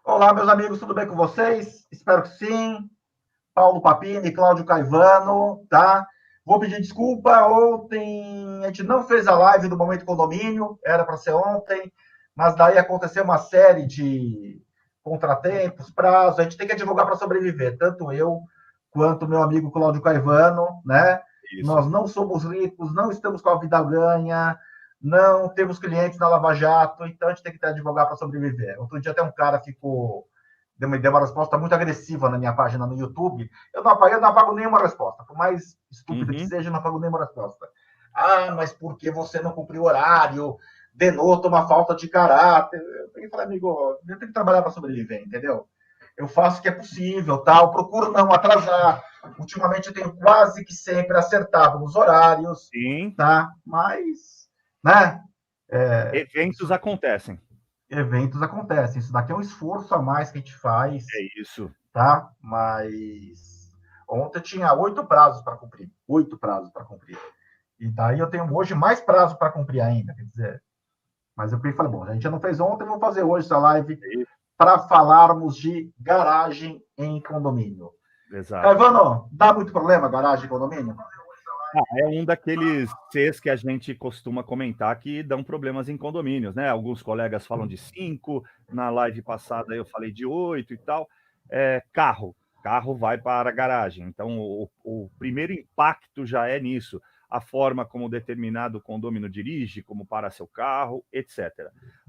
Olá, meus amigos, tudo bem com vocês? Espero que sim. Paulo Papini, Cláudio Caivano, tá? Vou pedir desculpa, ontem a gente não fez a live do Momento Condomínio, era para ser ontem, mas daí aconteceu uma série de contratempos, prazos, a gente tem que advogar para sobreviver, tanto eu quanto meu amigo Cláudio Caivano, né? Isso. Nós não somos ricos, não estamos com a vida ganha, não temos clientes na Lava Jato, então a gente tem que advogar para sobreviver. Outro dia até um cara deu uma resposta muito agressiva na minha página no YouTube. Eu não apago nenhuma resposta. Por mais estúpida que Uhum. seja, eu não apago nenhuma resposta. Ah, mas por que você não cumpriu o horário? Denota uma falta de caráter. Eu tenho que falar, amigo, eu tenho que trabalhar para sobreviver, entendeu? Eu faço o que é possível, tá? Eu procuro não atrasar. Ultimamente eu tenho quase que sempre acertado nos horários, Sim, tá? Mas, né? eventos Isso, acontecem. eventos acontecem. Isso daqui é um esforço a mais que a gente faz, É isso. tá? Mas ontem eu tinha 8 prazos para cumprir. 8 prazos para cumprir. E daí eu tenho hoje mais prazo para cumprir ainda. Quer dizer, mas eu falei, bom, a gente já não fez ontem, vamos fazer hoje essa live É isso. para falarmos de garagem em condomínio. Exato. Caivano, dá muito problema garagem em condomínio? É um daqueles Cs que a gente costuma comentar que dão problemas em condomínios, né? Alguns colegas falam de 5, na live passada eu falei de 8 e tal. Carro vai para a garagem. Então, o primeiro impacto já é nisso. A forma como determinado condomínio dirige, como para seu carro, etc.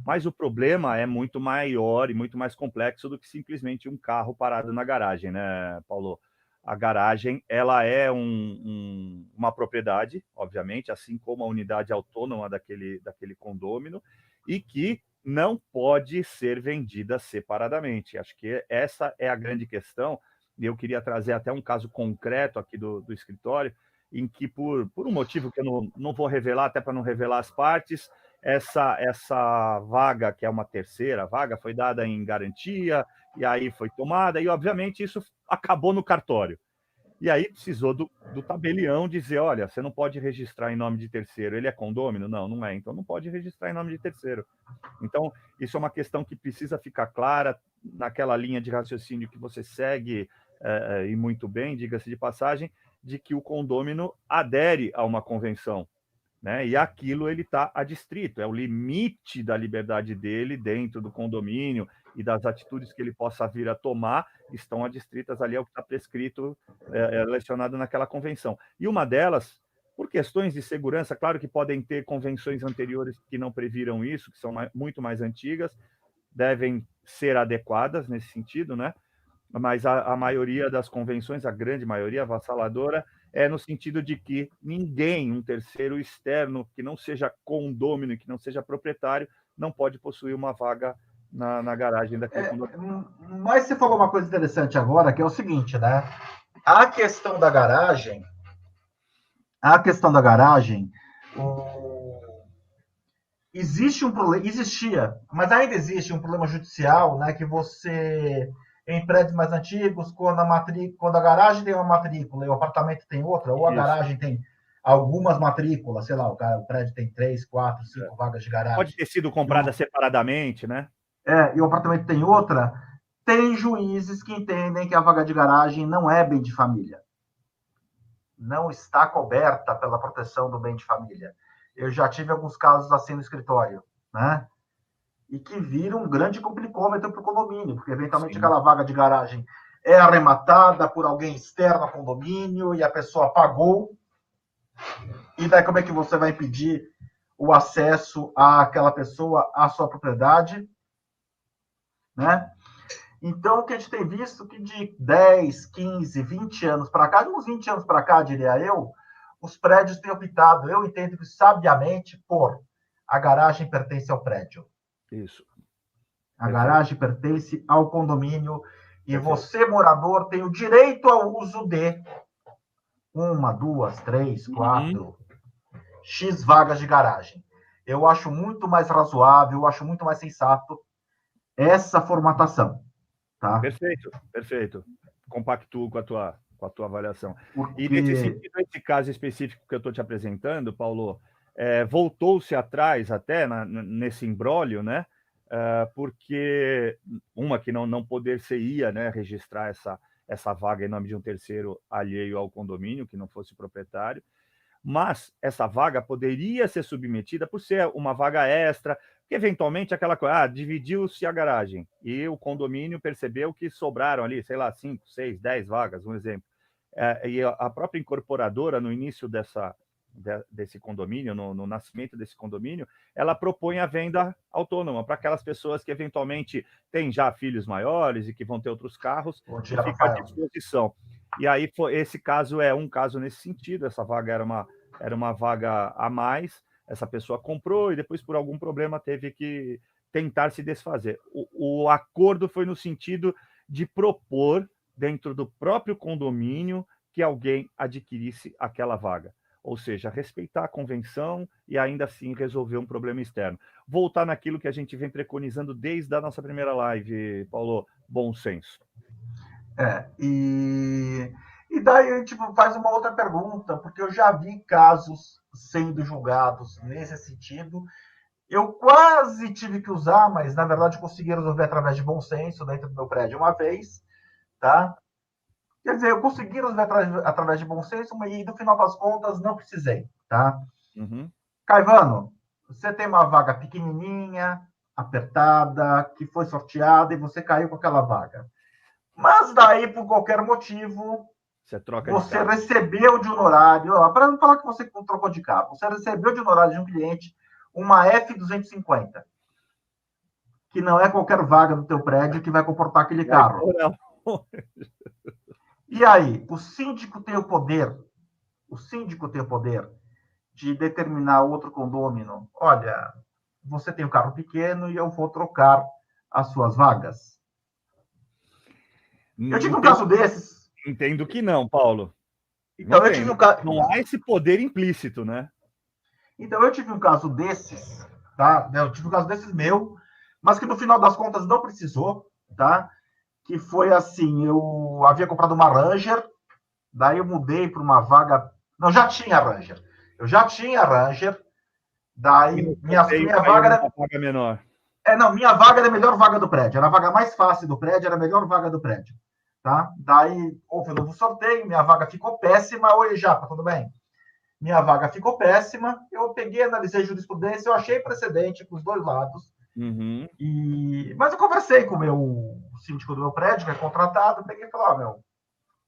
Mas o problema é muito maior e muito mais complexo do que simplesmente um carro parado na garagem, né, Paulo? A garagem ela é uma propriedade, obviamente, assim como a unidade autônoma daquele condômino, e que não pode ser vendida separadamente. Acho que essa é a grande questão, e eu queria trazer até um caso concreto aqui do escritório, em que, por um motivo que eu não vou revelar, até para não revelar as partes, essa vaga, que é uma terceira vaga, foi dada em garantia, e aí foi tomada, e obviamente isso acabou no cartório. E aí precisou do tabelião dizer, olha, você não pode registrar em nome de terceiro. Ele é condômino? Não, não é. Então não pode registrar em nome de terceiro. Então, isso é uma questão que precisa ficar clara naquela linha de raciocínio que você segue, e muito bem, diga-se de passagem, de que o condômino adere a uma convenção, né? E aquilo ele está adstrito, é o limite da liberdade dele dentro do condomínio e das atitudes que ele possa vir a tomar estão adstritas ali ao que está prescrito, lecionado naquela convenção. E uma delas, por questões de segurança, claro que podem ter convenções anteriores que não previram isso, que são muito mais antigas, devem ser adequadas nesse sentido, né? Mas a maioria das convenções, a grande maioria avassaladora, é no sentido de que ninguém, um terceiro externo, que não seja condômino, que não seja proprietário, não pode possuir uma vaga na garagem daquele condomínio. Mas você falou uma coisa interessante agora, que é o seguinte, né? A questão da garagem, a questão da garagem, existe um problema, existia, mas ainda existe um problema judicial, né? Que você, em prédios mais antigos, quando a garagem tem uma matrícula e o apartamento tem outra, ou a Isso. garagem tem algumas matrículas, sei lá, o prédio tem 3, 4, 5 vagas de Pode garagem, ter sido e o, comprada separadamente, né? e o apartamento tem outra, tem juízes que entendem que a vaga de garagem não é bem de família, não está coberta pela proteção do bem de família. Eu já tive alguns casos assim no escritório, né? E que vira um grande complicômetro para o condomínio, porque eventualmente Sim. aquela vaga de garagem é arrematada por alguém externo ao condomínio e a pessoa pagou. E daí como é que você vai impedir o acesso àquela pessoa à sua propriedade, né? Então, o que a gente tem visto que de 10, 15, 20 anos para cá, de uns 20 anos para cá, diria eu, os prédios têm optado, eu entendo que sabiamente, por a garagem pertence ao prédio. Isso. A Perfeito. garagem pertence ao condomínio e Perfeito. você, morador, tem o direito ao uso de uma, duas, três, Uhum. quatro, X vagas de garagem. Eu acho muito mais razoável, eu acho muito mais sensato essa formatação, tá? Perfeito, perfeito. Compactuo com a tua avaliação. E nesse Porque sentido, esse caso específico que eu estou te apresentando, Paulo, voltou-se atrás até nesse imbróglio, né? porque uma que não poder-se-ia, né, registrar essa vaga em nome de um terceiro alheio ao condomínio, que não fosse proprietário, mas essa vaga poderia ser submetida por ser uma vaga extra, que eventualmente aquela coisa, dividiu-se a garagem e o condomínio percebeu que sobraram ali, sei lá, 5, 6, 10 vagas, um exemplo. E a própria incorporadora, no início desse condomínio, no nascimento desse condomínio, ela propõe a venda autônoma para aquelas pessoas que eventualmente têm já filhos maiores e que vão ter outros carros, Bom e dia, fica à Rafael. disposição. E aí, esse caso é um caso nesse sentido, essa vaga era uma vaga a mais, essa pessoa comprou e depois, por algum problema, teve que tentar se desfazer. O acordo foi no sentido de propor, dentro do próprio condomínio, que alguém adquirisse aquela vaga. Ou seja, respeitar a convenção e ainda assim resolver um problema externo. Voltar naquilo que a gente vem preconizando desde a nossa primeira live, Paulo, bom senso. E daí a gente faz uma outra pergunta, porque eu já vi casos sendo julgados nesse sentido. Eu quase tive que usar, mas na verdade consegui resolver através de bom senso dentro do meu prédio uma vez, tá? Quer dizer, eu consegui resolver através de bom senso, e no final das contas não precisei, tá? Uhum. Caivano, você tem uma vaga pequenininha, apertada, que foi sorteada e você caiu com aquela vaga. Mas daí, por qualquer motivo, você recebeu de honorário, para não falar que você trocou de carro, você recebeu de honorário de um cliente uma F250, que não é qualquer vaga do teu prédio que vai comportar aquele carro. E aí, o síndico tem o poder de determinar outro condômino, olha, você tem um carro pequeno e eu vou trocar as suas vagas. Eu tive um caso desses. Entendo que não, Paulo. Então, eu tive um caso. Não há esse poder implícito, né? Então, eu tive um caso desses, tá? Eu tive um caso desses meu, mas que no final das contas não precisou, tá? Que foi assim, eu havia comprado uma Ranger, daí eu mudei para uma vaga. Não, já tinha Ranger. Eu já tinha Ranger, daí minha vaga era. Vaga menor. Não, minha vaga era a melhor vaga do prédio. Era a vaga mais fácil do prédio, era a melhor vaga do prédio. Tá? Daí houve um novo sorteio, minha vaga ficou péssima. Oi, Japa, tudo bem? Minha vaga ficou péssima. Eu peguei, analisei jurisprudência, eu achei precedente para os dois lados. Uhum. Mas eu conversei com o meu síndico do meu prédio, que é contratado, peguei e falei,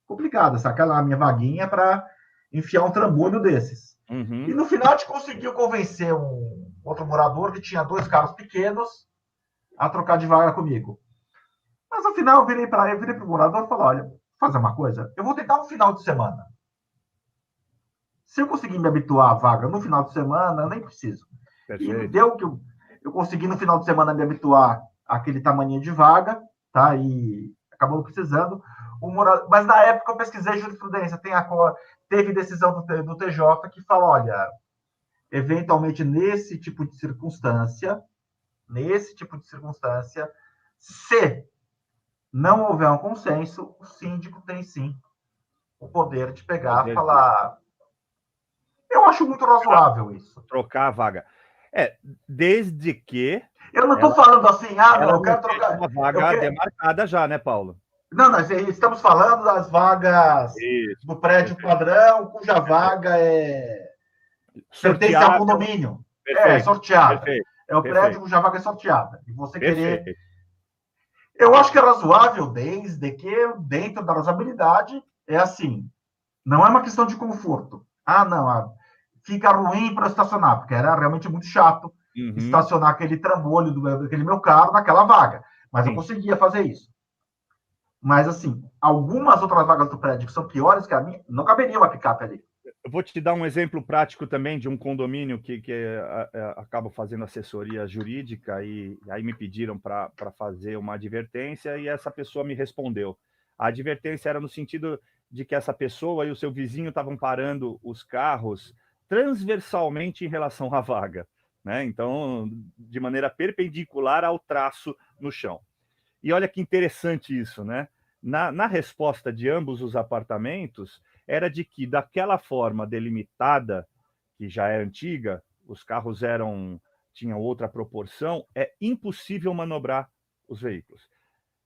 complicado, sacar lá a minha vaguinha para enfiar um trambolho desses. Uhum. E no final a gente conseguiu convencer um outro morador que tinha 2 carros pequenos a trocar de vaga comigo. Mas no final eu virei para o morador e falei, olha, vou fazer uma coisa, eu vou tentar um final de semana. Se eu conseguir me habituar à vaga no final de semana, eu nem preciso. Perfeito. E deu que eu consegui no final de semana me habituar àquele tamanho de vaga, tá? E acabou não precisando. Mas na época eu pesquisei jurisprudência, teve decisão do TJ que fala, olha, eventualmente nesse tipo de circunstância, se não houver um consenso, o síndico tem sim o poder de pegar e falar. Eu acho muito razoável isso. Trocar a vaga. Desde que. Eu não estou falando assim, eu quero trocar. Uma vaga demarcada já, né, Paulo? Não, nós estamos falando das vagas do prédio padrão, cuja vaga pertence ao condomínio. Sorteada. Perfeito, é o prédio cuja vaga é sorteada. E você perfeito. querer. Eu acho que é razoável, desde que dentro da razoabilidade é assim. Não é uma questão de conforto. Fica ruim para estacionar, porque era realmente muito chato estacionar aquele trambolho daquele meu carro naquela vaga. Mas eu conseguia fazer isso. Mas, assim, algumas outras vagas do prédio que são piores que a minha, não caberia uma picape ali. Eu vou te dar um exemplo prático também de um condomínio que acabo fazendo assessoria jurídica e aí me pediram para fazer uma advertência e essa pessoa me respondeu. A advertência era no sentido de que essa pessoa e o seu vizinho estavam parando os carros transversalmente em relação à vaga, né? Então, de maneira perpendicular ao traço no chão. E olha que interessante isso, né? Na resposta de ambos os apartamentos, era de que, daquela forma delimitada, que já é antiga, os carros eram tinha outra proporção, é impossível manobrar os veículos.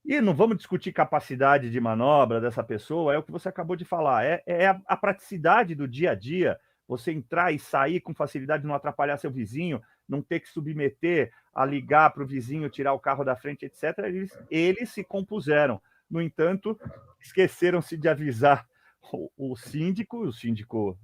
E não vamos discutir capacidade de manobra dessa pessoa, é o que você acabou de falar, é a praticidade do dia a dia, você entrar e sair com facilidade, não atrapalhar seu vizinho, não ter que submeter a ligar para o vizinho, tirar o carro da frente, etc. Eles se compuseram. No entanto, esqueceram-se de avisar o síndico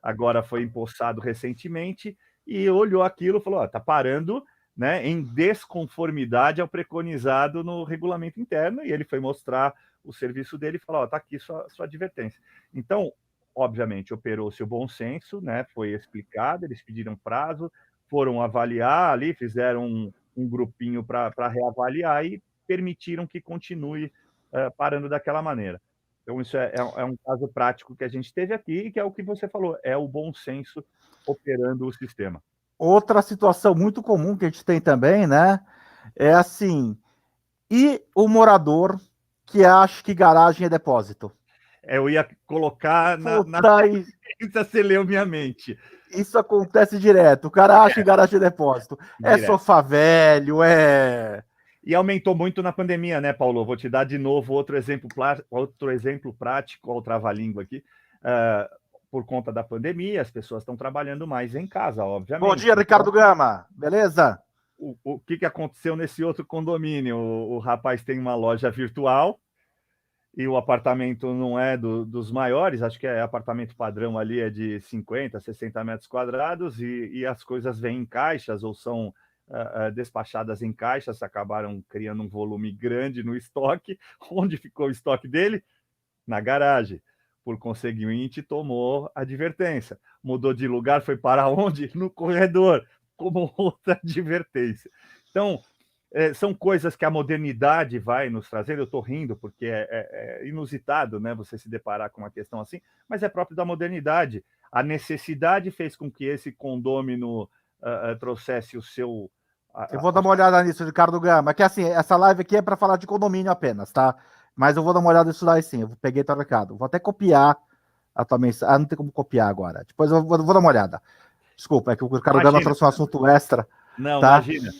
agora foi empossado recentemente, e olhou aquilo e falou: está parando, né, em desconformidade ao preconizado no regulamento interno, e ele foi mostrar o serviço dele e falou: está aqui sua advertência. Então, obviamente, operou-se o bom senso, né, foi explicado, eles pediram prazo, foram avaliar ali, fizeram um grupinho para reavaliar e permitiram que continue parando daquela maneira. Então, isso é um caso prático que a gente teve aqui, e que é o que você falou, é o bom senso operando o sistema. Outra situação muito comum que a gente tem também, né? É assim, e o morador que acha que garagem é depósito? Eu ia colocar na você leu minha mente. Isso acontece direto. O cara acha que garagem é depósito. É sofá velho, E aumentou muito na pandemia, né, Paulo? Vou te dar de novo outro exemplo prático, ao trava-língua aqui. Por conta da pandemia, as pessoas estão trabalhando mais em casa, obviamente. Bom dia, Ricardo Gama. Beleza? O que aconteceu nesse outro condomínio? O rapaz tem uma loja virtual e o apartamento não é dos maiores, acho que apartamento padrão ali é de 50, 60 metros quadrados, e as coisas vêm em caixas ou são despachadas em caixas, acabaram criando um volume grande no estoque. Onde ficou o estoque dele? Na garagem. Por conseguinte, tomou advertência. Mudou de lugar, foi para onde? No corredor, como outra advertência. Então, são coisas que a modernidade vai nos trazer. Eu estou rindo porque é inusitado, né, você se deparar com uma questão assim, mas é próprio da modernidade. A necessidade fez com que esse condômino trouxesse o seu... Eu vou dar uma olhada nisso, Ricardo Gama, que assim, essa live aqui é para falar de condomínio apenas, tá? Mas eu vou dar uma olhada nisso daí sim, eu peguei teu recado. Vou até copiar a tua mensagem. Não tem como copiar agora. Depois eu vou dar uma olhada. Desculpa, é que o Ricardo Gama trouxe um assunto extra. Não, tá? Imagina.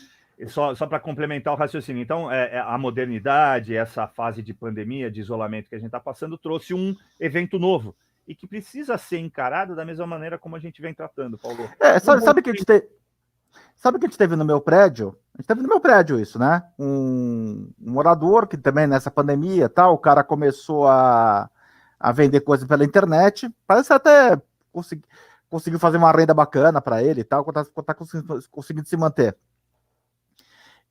Só para complementar o raciocínio. Então, a modernidade, essa fase de pandemia, de isolamento que a gente está passando, trouxe um evento novo e que precisa ser encarado da mesma maneira como a gente vem tratando, Paulo. Sabe que a gente teve no meu prédio? A gente teve no meu prédio isso, né? Um morador que também nessa pandemia, tal, o cara começou a vender coisas pela internet, parece até conseguiu fazer uma renda bacana para ele e tal, quando tá conseguindo se manter.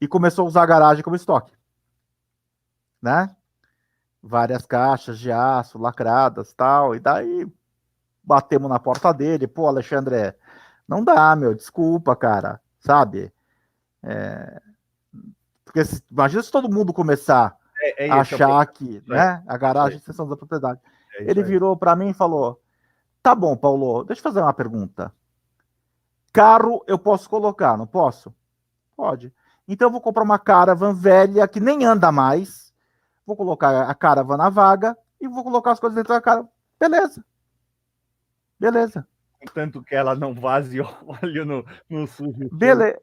E começou a usar a garagem como estoque, né? Várias caixas de aço lacradas, tal, e daí batemos na porta dele. Pô, Alexandre, não dá, meu, desculpa, cara, sabe? Porque imagina se todo mundo começar a achar que, né, a garagem é extensão da propriedade. Ele virou para mim e falou: tá bom, Paulo, deixa eu fazer uma pergunta. Carro eu posso colocar, não posso? Pode. Então eu vou comprar uma caravan velha que nem anda mais, vou colocar a caravan na vaga e vou colocar as coisas dentro da caravan. Beleza. Contanto que ela não vaze óleo no sujo. Beleza.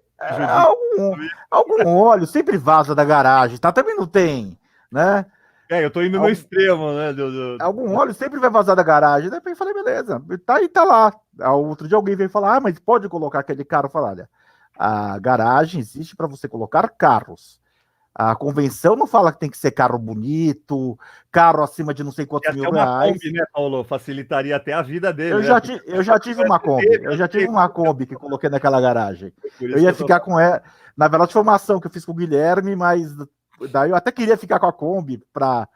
Algum óleo sempre vaza da garagem, tá? Também não tem, né? Eu tô indo no extremo, né? Algum óleo sempre vai vazar da garagem. Daí eu falei, beleza, tá aí, tá lá. Outro dia alguém veio falar, mas pode colocar aquele carro. Eu falei, olha, a garagem existe para você colocar carros. A convenção não fala que tem que ser carro bonito, carro acima de não sei quantos mil reais. Kombi, né, Paulo? Facilitaria até a vida dele. Eu já tive uma Kombi. Eu já tive uma Kombi que coloquei naquela garagem. Eu ia ficar com ela. Na verdade, foi uma ação que eu fiz com o Guilherme, mas daí eu até queria ficar com a Kombi para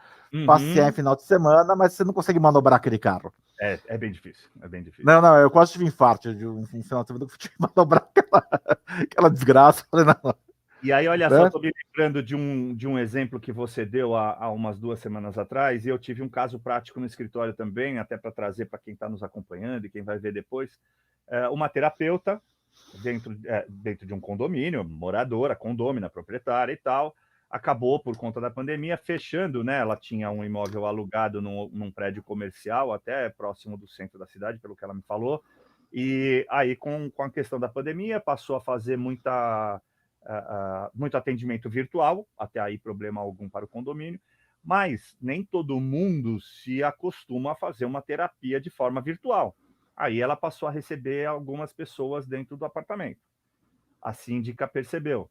passear em final de semana, mas você não consegue manobrar aquele carro. É bem difícil. Não, eu quase tive infarto de um final de semana que eu tive que manobrar aquela desgraça. Falei, não. E aí, olha só, estou me lembrando de um exemplo que você deu há umas 2 semanas atrás, e eu tive um caso prático no escritório também, até para trazer para quem está nos acompanhando e quem vai ver depois. Uma terapeuta dentro de um condomínio, moradora, condômina, proprietária e tal, acabou, por conta da pandemia, fechando, né? Ela tinha um imóvel alugado num prédio comercial, até próximo do centro da cidade, pelo que ela me falou, E aí, com a questão da pandemia, passou a fazer muito atendimento virtual, até aí problema algum para o condomínio, mas nem todo mundo se acostuma a fazer uma terapia de forma virtual. Aí ela passou a receber algumas pessoas dentro do apartamento. A síndica percebeu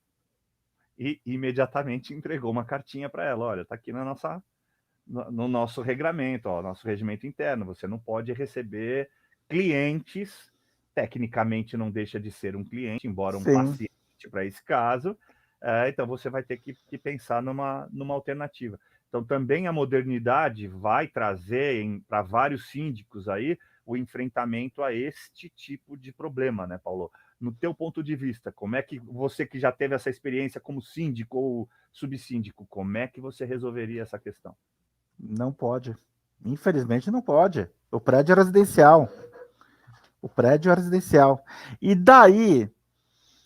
e imediatamente entregou uma cartinha para ela: olha, está aqui no nosso regramento, nosso regimento interno, você não pode receber clientes, tecnicamente não deixa de ser um cliente, embora um paciente para esse caso, então você vai ter que pensar numa alternativa. Então também a modernidade vai trazer para vários síndicos aí o enfrentamento a este tipo de problema, né, Paulo? No teu ponto de vista, como é que você que já teve essa experiência como síndico ou subsíndico, como é que você resolveria essa questão? Não pode. Infelizmente não pode. O prédio é residencial. O prédio é residencial. E daí...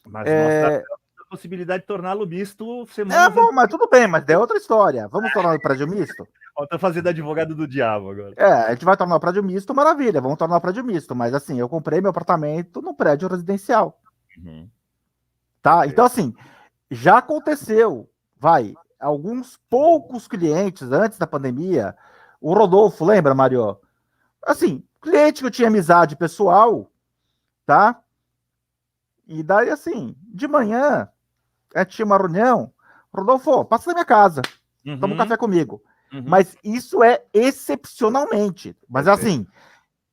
Mas mostra a possibilidade de torná-lo misto semanas... bom, mas tudo bem, mas é outra história. Vamos tornar o prédio misto? Estou fazendo advogado do diabo agora. A gente vai tornar o prédio misto, maravilha, vamos tornar o prédio misto. Mas assim, eu comprei meu apartamento no prédio residencial. Uhum. Tá? Okay. Então assim, já aconteceu, alguns poucos clientes antes da pandemia, o Rodolfo, lembra, Mário? Assim, cliente que eu tinha amizade pessoal, tá? E daí assim, de manhã, tinha uma reunião, Rodolfo, passa na minha casa, toma um café comigo. Uhum. Mas isso é excepcionalmente. Mas assim,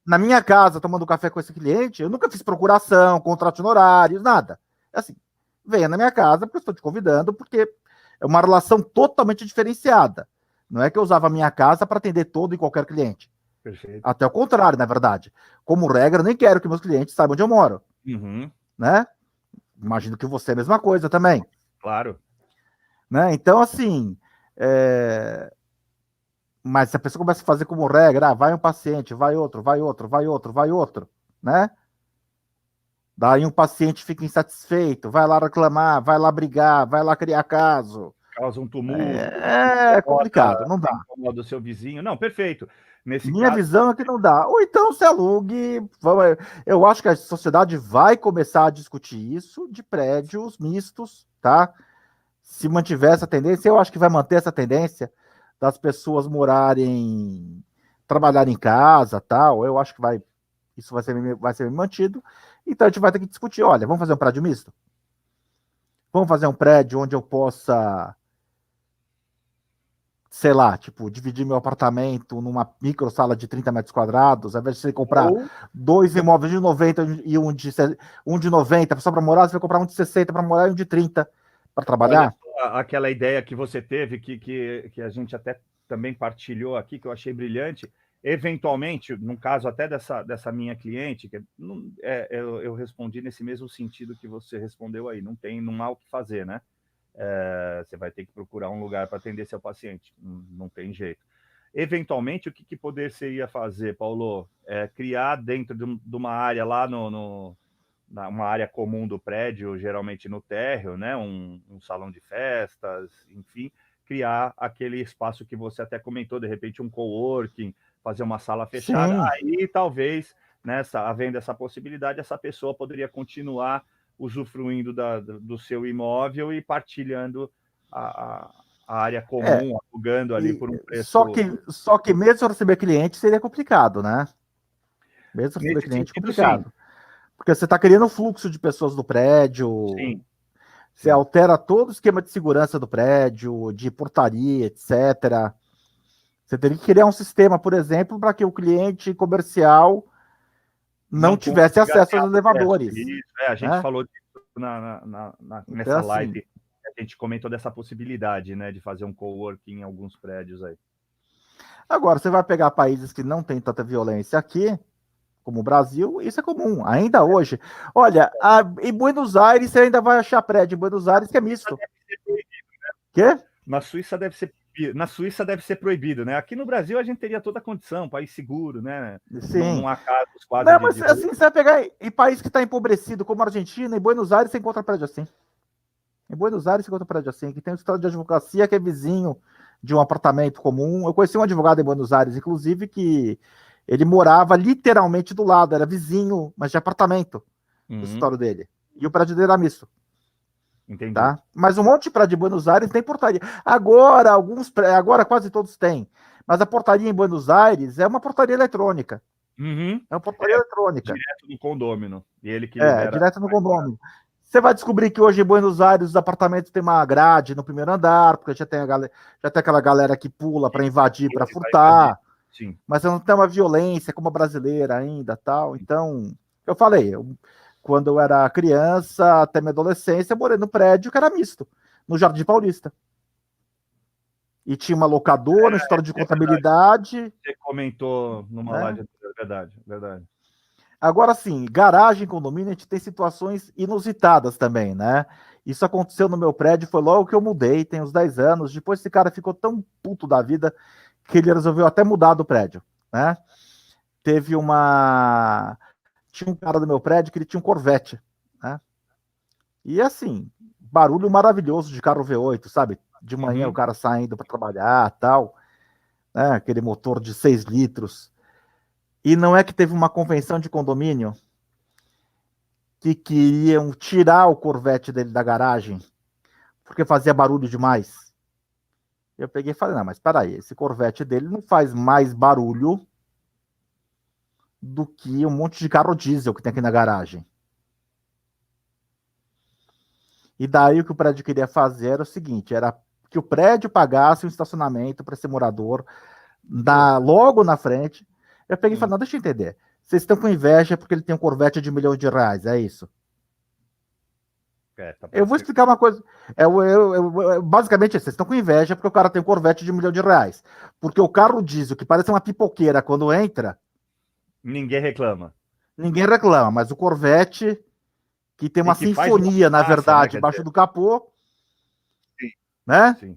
na minha casa, tomando café com esse cliente, eu nunca fiz procuração, contrato honorários, nada. Assim, venha na minha casa, porque eu estou te convidando, porque é uma relação totalmente diferenciada. Não é que eu usava a minha casa para atender todo e qualquer cliente. Perfeito. Até o contrário, na verdade. Como regra, eu nem quero que meus clientes saibam onde eu moro. Uhum. Né? Imagino que você é a mesma coisa também. Claro. Né? Então, assim... Mas se a pessoa começa a fazer como regra, vai um paciente, vai outro, né? Daí um paciente fica insatisfeito, vai lá reclamar, vai lá brigar, vai lá criar caso. Causa um tumulto. É complicado, não dá. Do seu vizinho. Não, perfeito. Minha visão é que não dá. Ou então se alugue. Eu acho que a sociedade vai começar a discutir isso de prédios mistos, tá? Se mantiver essa tendência, eu acho que vai manter essa tendência das pessoas trabalharem em casa, tal, eu acho que isso vai ser mantido, então a gente vai ter que discutir, olha, vamos fazer um prédio misto? Vamos fazer um prédio onde eu possa, sei lá, tipo, dividir meu apartamento numa micro sala de 30 metros quadrados, ao invés de você comprar 2 imóveis de 90 e um de 90 só para morar, você vai comprar um de 60 para morar e um de 30 para trabalhar. Olha, aquela ideia que você teve, que a gente até também partilhou aqui, que eu achei brilhante, eventualmente, no caso até dessa minha cliente, eu respondi nesse mesmo sentido que você respondeu aí, não há o que fazer, né? Você vai ter que procurar um lugar para atender seu paciente, não tem jeito. Eventualmente, o que poder você ia fazer, Paulo? Criar dentro de uma área lá uma área comum do prédio, geralmente no térreo, né? Um salão de festas, enfim, criar aquele espaço que você até comentou, de repente um coworking, fazer uma sala fechada. Sim. Aí talvez, né, havendo essa possibilidade, essa pessoa poderia continuar usufruindo do seu imóvel e partilhando a área comum, alugando ali por um preço... Só que mesmo receber cliente seria complicado, né? Mesmo receber cliente é complicado. Sim. Porque você está criando fluxo de pessoas do prédio, sim. Você altera todo o esquema de segurança do prédio, de portaria, etc. Você teria que criar um sistema, por exemplo, para que o cliente comercial não tivesse acesso aos elevadores. Isso, a gente falou disso nessa live, a gente comentou dessa possibilidade, né, de fazer um coworking em alguns prédios aí. Agora, você vai pegar países que não tem tanta violência aqui, como o Brasil, isso é comum, ainda hoje. Olha, em Buenos Aires você ainda vai achar prédio em Buenos Aires que é misto. Quê? Na Suíça deve ser proibido, né? Aqui no Brasil a gente teria toda a condição, país seguro, né? Sim. Não há casos quase. Não, mas assim, você vai pegar em país que está empobrecido, como a Argentina, em Buenos Aires você encontra prédio assim. Em Buenos Aires você encontra prédio assim, que tem um escritório de advocacia que é vizinho de um apartamento comum. Eu conheci um advogado em Buenos Aires, inclusive, que Ele morava literalmente do lado, era vizinho, mas de apartamento, do Uhum. escritório dele. E o prédio dele era misto. Entendi. Tá? Mas um monte de prédio de Buenos Aires tem portaria. Agora quase todos têm. Mas a portaria em Buenos Aires é uma portaria eletrônica. Uhum. É uma portaria eletrônica. Direto no condômino. E ele que libera. Direto no condomínio. Você vai descobrir que hoje em Buenos Aires os apartamentos têm uma grade no primeiro andar, porque já tem aquela galera que pula para invadir, para furtar. Sim. Mas não tem uma violência como a brasileira ainda, tal. Então, eu falei, quando eu era criança, até minha adolescência, eu morei no prédio que era misto, no Jardim Paulista. E tinha uma locadora, história de contabilidade. Você comentou numa live, verdade. Agora sim, garagem, condomínio, a gente tem situações inusitadas também, né? Isso aconteceu no meu prédio, foi logo que eu mudei, tem uns 10 anos. Depois esse cara ficou tão puto da vida que ele resolveu até mudar do prédio, né? Tinha um cara do meu prédio que ele tinha um Corvette, né? E assim, barulho maravilhoso de carro V8, sabe? De manhã o cara saindo para trabalhar, tal, né? Aquele motor de 6 litros. E não é que teve uma convenção de condomínio que queriam tirar o Corvette dele da garagem porque fazia barulho demais. Eu peguei e falei, não, mas peraí, esse Corvette dele não faz mais barulho do que um monte de carro diesel que tem aqui na garagem. E daí o que o prédio queria fazer era o seguinte, era que o prédio pagasse um estacionamento para esse morador logo na frente. Eu peguei e falei, não, deixa eu entender. Vocês estão com inveja porque ele tem um Corvette de R$1 milhão, é isso? Eu vou explicar uma coisa. Basicamente, vocês estão com inveja porque o cara tem um Corvette de R$1 milhão. Porque o carro diesel, que parece uma pipoqueira quando entra... Ninguém reclama. Ninguém reclama, mas o Corvette, que tem uma sinfonia, na verdade, embaixo do capô, sim. Né? Sim.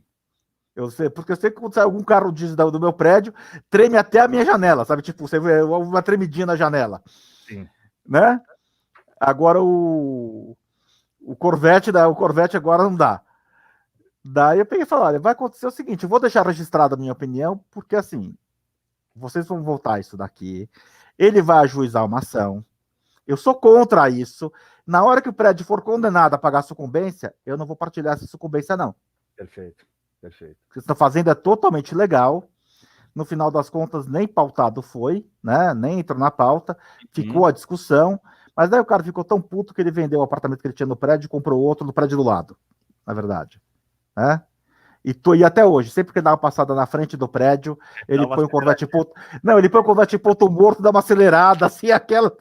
Porque eu sei que quando sai algum carro diesel do meu prédio, treme até a minha janela, sabe? Tipo, você vê uma tremidinha na janela. Sim. Né? Agora o Corvette agora não dá. Daí eu peguei e falei, olha, vai acontecer o seguinte, eu vou deixar registrada a minha opinião, porque assim, vocês vão voltar isso daqui, ele vai ajuizar uma ação, eu sou contra isso, na hora que o prédio for condenado a pagar sucumbência, eu não vou partilhar essa sucumbência não. Perfeito. O que vocês estão fazendo é totalmente legal. No final das contas, nem pautado foi, né? Nem entrou na pauta. Ficou a discussão. Mas daí o cara ficou tão puto que ele vendeu o apartamento que ele tinha no prédio e comprou outro no prédio do lado. Na verdade. Né? E até hoje, sempre que dá uma passada na frente do prédio, ele põe o Corvette ponto. Não, ele põe o Corvette ponto morto, dá uma acelerada, assim, aquela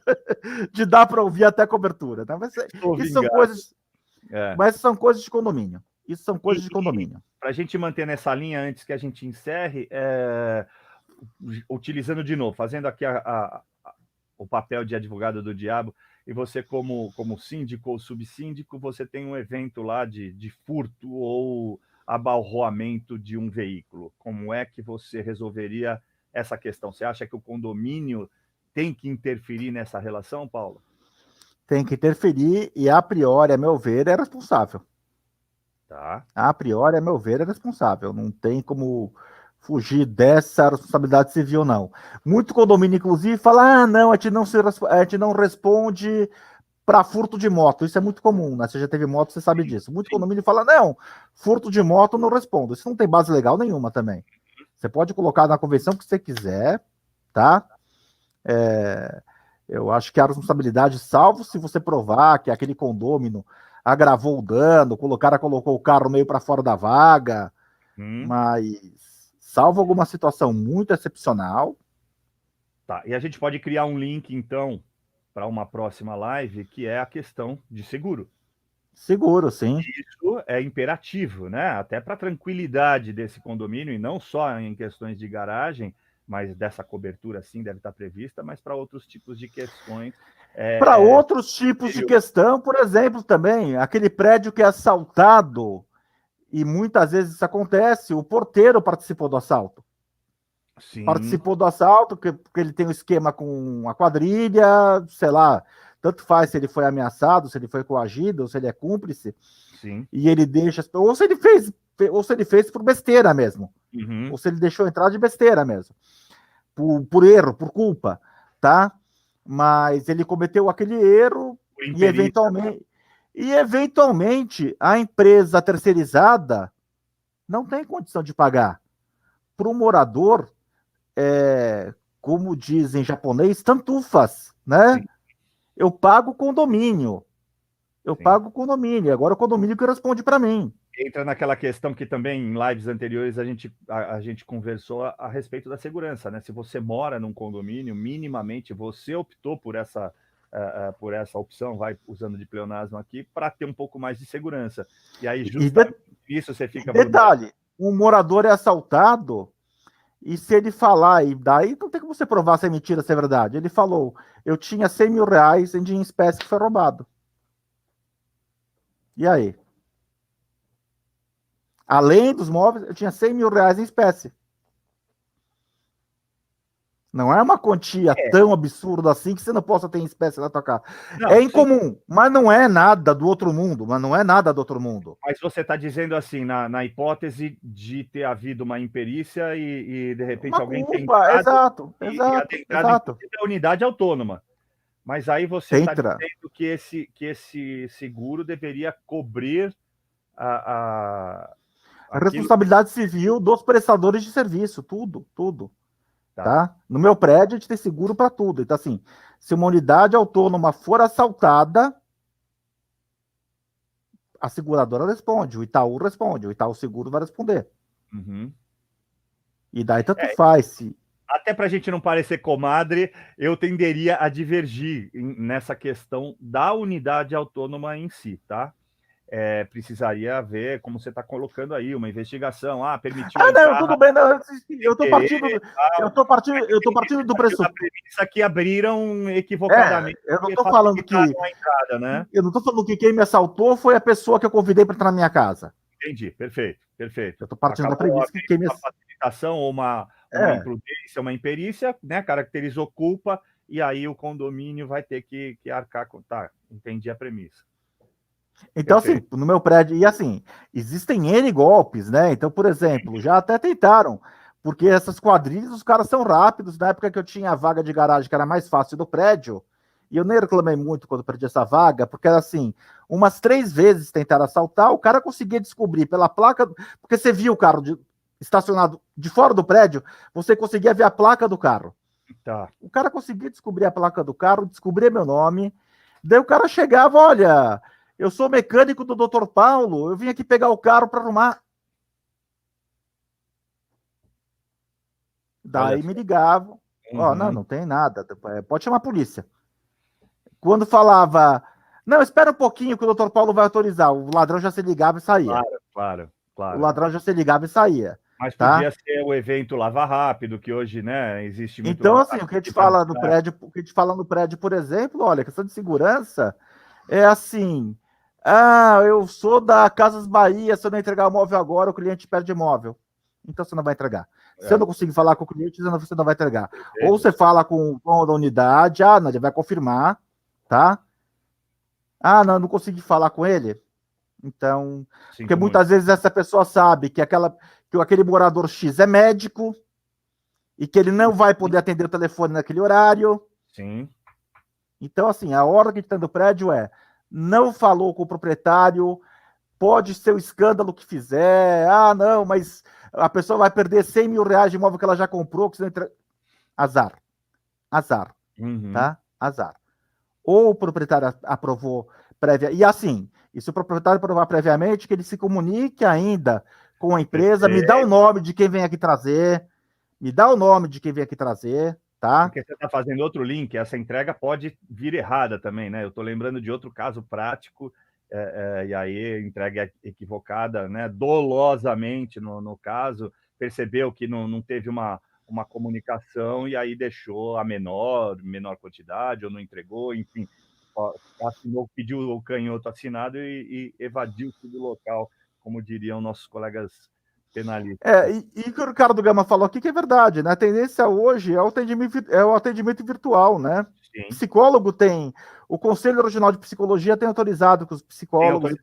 de dar para ouvir até a cobertura. Né? Mas isso são coisas. Mas são coisas de condomínio. Isso são coisas de condomínio. Para a gente manter nessa linha antes que a gente encerre, utilizando de novo, fazendo aqui o papel de advogado do diabo, e você como síndico ou subsíndico, você tem um evento lá de furto ou abalroamento de um veículo. Como é que você resolveria essa questão? Você acha que o condomínio tem que interferir nessa relação, Paulo? Tem que interferir e, a priori, a meu ver, é responsável. Tá. A priori, a meu ver, é responsável. Não tem como fugir dessa responsabilidade civil, não. Muito condomínio, inclusive, fala, não, a gente não responde para furto de moto. Isso é muito comum, né? Você já teve moto, você sabe disso. Muito condomínio fala, não, furto de moto não respondo. Isso não tem base legal nenhuma também. Você pode colocar na convenção que você quiser, tá? Eu acho que a responsabilidade, salvo se você provar que aquele condômino agravou o dano, o cara colocou o carro meio para fora da vaga, mas salvo alguma situação muito excepcional. Tá, e a gente pode criar um link, então, para uma próxima live, que é a questão de seguro. Seguro, sim. Isso é imperativo, né? Até para a tranquilidade desse condomínio, e não só em questões de garagem, mas dessa cobertura, sim, deve estar prevista, mas para outros tipos de questões. Para outros tipos de questão, por exemplo, também, aquele prédio que é assaltado, e muitas vezes isso acontece, o porteiro participou do assalto. Sim. Participou do assalto, porque ele tem um esquema com a quadrilha, sei lá, tanto faz se ele foi ameaçado, se ele foi coagido, ou se ele é cúmplice. Sim. E ele deixa, ou se ele fez por besteira mesmo, ou se ele deixou entrar de besteira mesmo. por erro, por culpa, tá? Mas ele cometeu aquele erro e eventualmente a empresa terceirizada não tem condição de pagar. Para o morador, como dizem em japonês, tantufas, né? Sim. Eu pago o condomínio. Agora o condomínio que responde para mim. Entra naquela questão que também em lives anteriores a gente conversou a respeito da segurança, né? Se você mora num condomínio, minimamente você optou por essa opção, vai usando de pleonasmo aqui, para ter um pouco mais de segurança. E aí, justamente isso você fica... Detalhe, um morador é assaltado e se ele falar, e daí não tem como você provar se é mentira, se é verdade. Ele falou, eu tinha 100 mil reais em dinheiro em espécie que foi roubado. E aí? Além dos móveis, eu tinha 100 mil reais em espécie. Não é uma quantia tão absurda assim que você não possa ter em espécie na tua casa. É incomum, mas não é nada do outro mundo. Mas você está dizendo assim, na hipótese de ter havido uma imperícia e de repente alguém tem entrado... Exato. A unidade autônoma. Mas aí você está dizendo que esse seguro deveria cobrir a responsabilidade civil dos prestadores de serviço, tudo. Tá? No meu prédio, a gente tem seguro para tudo. Então, assim, se uma unidade autônoma for assaltada, a seguradora responde, o Itaú responde, o Itaú Seguro vai responder. Uhum. E daí tanto faz. Até para a gente não parecer comadre, eu tenderia a divergir nessa questão da unidade autônoma em si, tá? Precisaria haver, como você está colocando aí, uma investigação. Permitiu. Não, tudo bem. Não, eu estou partindo do pressuposto que abriram equivocadamente. Eu não estou falando que entrada, né? Eu não estou falando que quem me assaltou foi a pessoa que eu convidei para entrar na minha casa. Entendi, perfeito. Eu estou partindo da premissa que quem me uma facilitação ou uma imprudência, uma imperícia, né? Caracterizou culpa e aí o condomínio vai ter que arcar com. Tá, entendi a premissa. Então, perfeito. Assim, no meu prédio, e assim, existem N golpes, né? Então, por exemplo, já até tentaram, porque essas quadrilhas, os caras são rápidos. Na época que eu tinha a vaga de garagem, que era mais fácil do prédio, e eu nem reclamei muito quando perdi essa vaga, porque era assim, umas 3 vezes tentaram assaltar, o cara conseguia descobrir pela placa, porque você via o carro estacionado de fora do prédio, você conseguia ver a placa do carro. Tá. O cara conseguia descobrir a placa do carro, descobrir meu nome, daí o cara chegava, olha... Eu sou mecânico do Dr. Paulo, eu vim aqui pegar o carro para arrumar. Daí me ligavam. Não tem nada. Pode chamar a polícia. Quando falava, não, espera um pouquinho que o Dr. Paulo vai autorizar. O ladrão já se ligava e saía. Claro. O ladrão já se ligava e saía. Mas podia ser o evento Lava Rápido, que hoje, né, existe muito. Então, assim, o que a gente fala no prédio, por exemplo, olha, questão de segurança é assim... eu sou da Casas Bahia, se eu não entregar o móvel agora, o cliente perde imóvel. Então você não vai entregar. Se eu não conseguir falar com o cliente, você não vai entregar. Ou você fala com o dono da unidade, não, ele vai confirmar, tá? Não consegui falar com ele. Então, porque muitas vezes essa pessoa sabe que aquele morador X é médico e que ele não vai poder atender o telefone naquele horário. Sim. Então, assim, a ordem que está no prédio não falou com o proprietário, pode ser o escândalo que fizer, não, mas a pessoa vai perder 100 mil reais de imóvel que ela já comprou, que você não entra... Azar. Tá? Azar. Ou o proprietário aprovou prévia, e assim, e se o proprietário aprovar previamente, que ele se comunique ainda com a empresa, me dá o nome de quem vem aqui trazer, tá? Porque você está fazendo outro link, essa entrega pode vir errada também, né? Eu estou lembrando de outro caso prático, e aí entrega equivocada, né? Dolosamente, no caso, percebeu que não teve uma comunicação e aí deixou a menor quantidade, ou não entregou, enfim, assinou, pediu o canhoto assinado e evadiu-se do local, como diriam nossos colegas penalista. E o que o Ricardo Gama falou aqui que é verdade, né? A tendência hoje é o atendimento virtual, né? Sim. Psicólogo o Conselho Regional de Psicologia tem autorizado que os psicólogos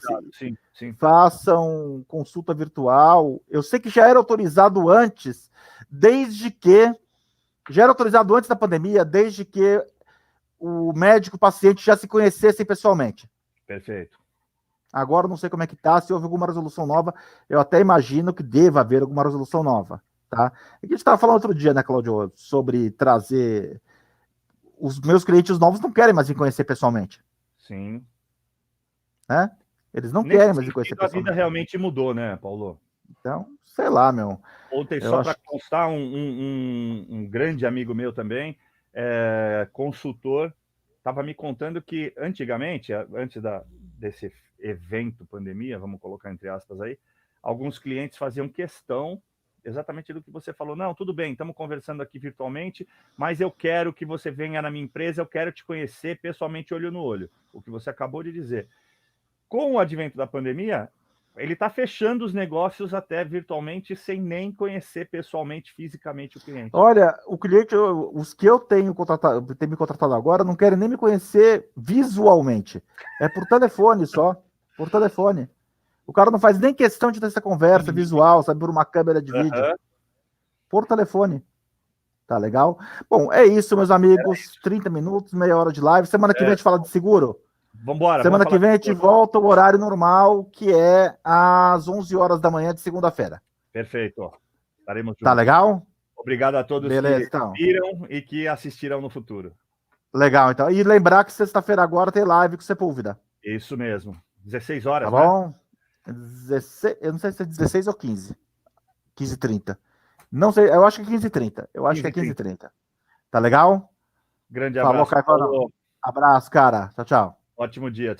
façam consulta virtual. Eu sei que já era autorizado antes, desde que Já era autorizado antes da pandemia, desde que o médico e o paciente já se conhecessem pessoalmente. Perfeito. Agora eu não sei como é que tá, se houve alguma resolução nova, eu até imagino que deva haver alguma resolução nova, tá? E a gente estava falando outro dia, né, Claudio, sobre trazer... Os meus clientes novos não querem mais me conhecer pessoalmente. Sim. Né? Eles não Nesse querem mais me conhecer sentido, a vida pessoalmente. realmente mudou, né, Paulo? Então, sei lá, meu. Ontem, Eu só acho... para constar, um grande amigo meu também, consultor, estava me contando que antigamente, antes desse evento pandemia, vamos colocar entre aspas aí, alguns clientes faziam questão exatamente do que você falou. Não, tudo bem, estamos conversando aqui virtualmente, mas eu quero que você venha na minha empresa, eu quero te conhecer pessoalmente, olho no olho. O que você acabou de dizer. Com o advento da pandemia, ele está fechando os negócios até virtualmente, sem nem conhecer pessoalmente, fisicamente o cliente. Olha, o cliente, os que eu tenho contratado, tem me contratado agora, não querem nem me conhecer visualmente. É por telefone só. Por telefone. O cara não faz nem questão de ter essa conversa visual, sabe, por uma câmera de vídeo. Por telefone. Tá legal? Bom, é isso, meus amigos. 30 minutos, meia hora de live. Semana que vem a gente fala de seguro. Vambora. Semana que vem a gente volta ao horário normal, que é às 11 horas da manhã de segunda-feira. Perfeito. Estaremos juntos. Tá legal? Obrigado a todos que viram e que assistiram no futuro. Legal, então. E lembrar que sexta-feira agora tem live com Sepúlveda. Isso mesmo. 16 horas, tá bom? Né? 16, eu não sei se é 16 ou 15. 15h30. Não sei, eu acho que é 15h30. Eu acho que é 15h30. Tá legal? Grande abraço. Falou, Caio. Abraço, cara. Tchau, tchau. Ótimo dia.